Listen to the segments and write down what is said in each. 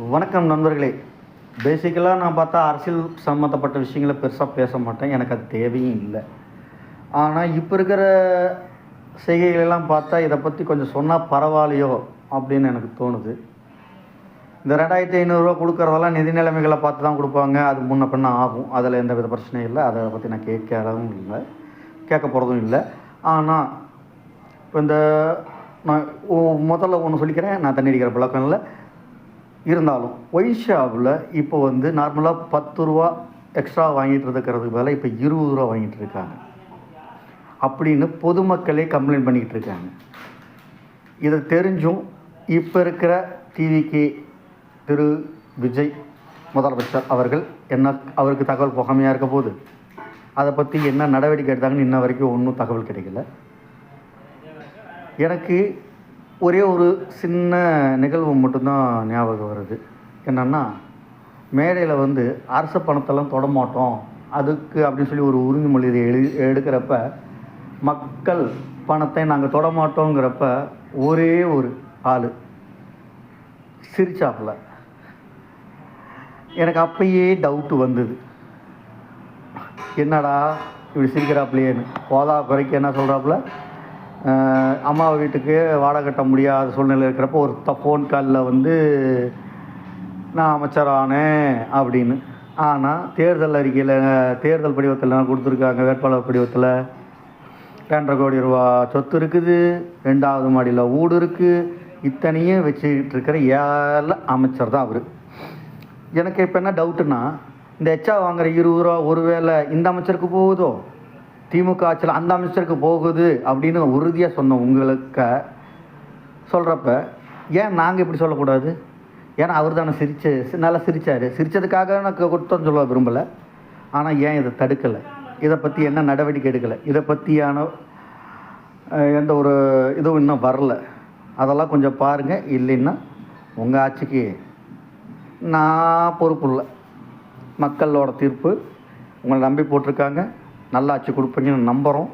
வணக்கம் நண்பர்களே. பேசிக்கலாக நான் பார்த்தா அரசியல் சம்மந்தப்பட்ட விஷயங்களை பெருசாக பேச மாட்டேன். எனக்கு அது தேவையும் இல்லை. ஆனால் இப்போ இருக்கிற செய்கைகளெல்லாம் பார்த்தா இதை பற்றி கொஞ்சம் சொன்னால் பரவாயில்லையோ அப்படின்னு எனக்கு தோணுது. இந்த 2500 கொடுக்குறதெல்லாம் நிதி நிலைமைகளை பார்த்து தான் கொடுப்பாங்க. அது முன்ன பின்ன ஆகும். அதில் எந்த வித பிரச்சனையும் இல்லை. அதை பற்றி நான் கேட்கவும் இல்லை, கேட்க போகிறதும் இல்லை. ஆனால் இப்போ இந்த நான் முதல்ல ஒன்று சொல்லிக்கிறேன். நான் தண்ணி அடிக்கிற பழக்கம் இல்லை. இருந்தாலும் ஒயின் ஷாப்பில் இப்போ நார்மலாக 10 ரூபா எக்ஸ்ட்ரா வாங்கிட்டு இருக்கிறதுக்கு பதிலாக இப்போ 20 ரூபா வாங்கிட்டு இருக்காங்க அப்படின்னு பொதுமக்களே கம்ப்ளைண்ட் பண்ணிக்கிட்டு இருக்காங்க. இதை தெரிஞ்சும் இப்போ இருக்கிற டிவிக்கு திரு விஜய் முதலமைச்சர் அவர்கள் அவருக்கு தகவல் போகாமையாக இருக்க போது அதை பற்றி என்ன நடவடிக்கை எடுத்தாங்கன்னு இன்ன வரைக்கும் ஒன்றும் தகவல் கிடைக்கல. எனக்கு ஒரே ஒரு சின்ன நிகழ்வு மட்டும்தான் ஞாபகம் வருது. என்னென்னா, மேடையில் அரசு பணத்தெல்லாம் தொடமாட்டோம் அதுக்கு அப்படின்னு சொல்லி ஒரு உறுதிமொழி எடுக்கிறப்ப மக்கள் பணத்தை நாங்கள் தொடமாட்டோங்கிறப்ப ஒரே ஒரு ஆள் சிரிச்சாப்புல. எனக்கு அப்பயே டவுட்டு வந்தது, என்னடா இப்படி சிரிக்கிறாப்புலையேன்னு. போதா குறைக்கு என்ன சொல்கிறாப்புல, அம்மா வீட்டுக்கு வாடகை கட்ட முடியாத சூழ்நிலை இருக்கிறப்போ ஒரு ஃபோன் காலில் நான் அமைச்சரானேன் அப்படின்னு. ஆனால் தேர்தல் அறிக்கையில் தேர்தல் படிவத்தில் கொடுத்துருக்காங்க, வேட்பாளர் படிவத்தில் 2.5 கோடி ரூபா சொத்து இருக்குது, 2வது மாடியில் வீடு இருக்குது, இத்தனையும் வச்சுக்கிட்டு இருக்கிற ஏழை அமைச்சர் தான் அவர். எனக்கு இப்போ என்ன டவுட்டுன்னா, இந்த எச்சா வாங்குகிற 20 ரூபா ஒருவேளை இந்த அமைச்சருக்கு போகுதோ, திமுக ஆட்சியில் அந்த அமைச்சருக்கு போகுது அப்படின்னு உறுதியாக சொன்ன உங்களுக்கு சொல்கிறப்ப ஏன் நாங்கள் இப்படி சொல்லக்கூடாது? ஏன்னா அவர் தானே நல்லா சிரித்தார். சிரித்ததுக்காக நான் குற்றம் சொல்ல விரும்பலை. ஆனால் ஏன் இதை தடுக்கலை? இதை பற்றி என்ன நடவடிக்கை எடுக்கலை? இதை பற்றியான எந்த ஒரு இதுவும் இன்னும் வரல. அதெல்லாம் கொஞ்சம் பாருங்கள். இல்லைன்னா உங்கள் ஆட்சிக்கு நான் பொறுப்பு இல்லை. மக்களோட தீர்ப்பு உங்களை நம்பி போட்டிருக்காங்க. நல்லா ஆட்சி கொடுப்பீங்கன்னு நம்புகிறோம்.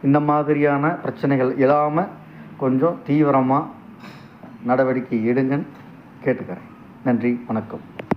இந்த மாதிரியான பிரச்சனைகள் இல்லாமல் கொஞ்சம் தீவிரமாக நடவடிக்கை எடுங்கன்னு கேட்டுக்கிறேன். நன்றி, வணக்கம்.